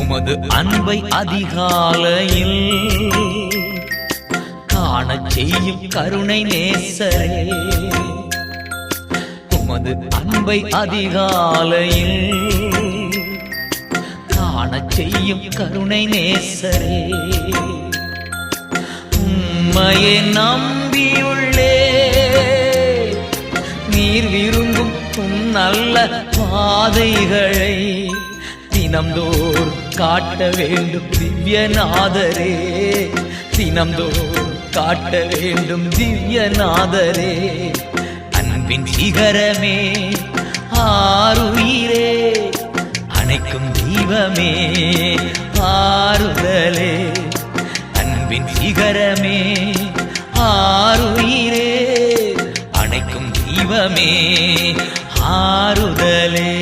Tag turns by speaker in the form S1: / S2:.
S1: உமது அன்பை அதிகாலையில் காணச் செய்யும் கருணை நேசரே. உமது அன்பை அதிகாலையில் காணச் செய்யும் கருணை நேசரே. உம்மையே நம்பியுள்ளே நீர் விரும்பும் நல்ல பாதைகளை தினம்தோறும் காட்ட வேண்டும் திவ்யநாதரே. தினம்தோறும் காட்ட வேண்டும் திவ்யநாதரே. அன்பின் சிகரமே ஆருயிரே, அணைக்கும் தெய்வமே ஆறுதலே. அன்பின் சிகரமே ஆருயிரே, அணைக்கும் தெய்வமே ஆறுதலே.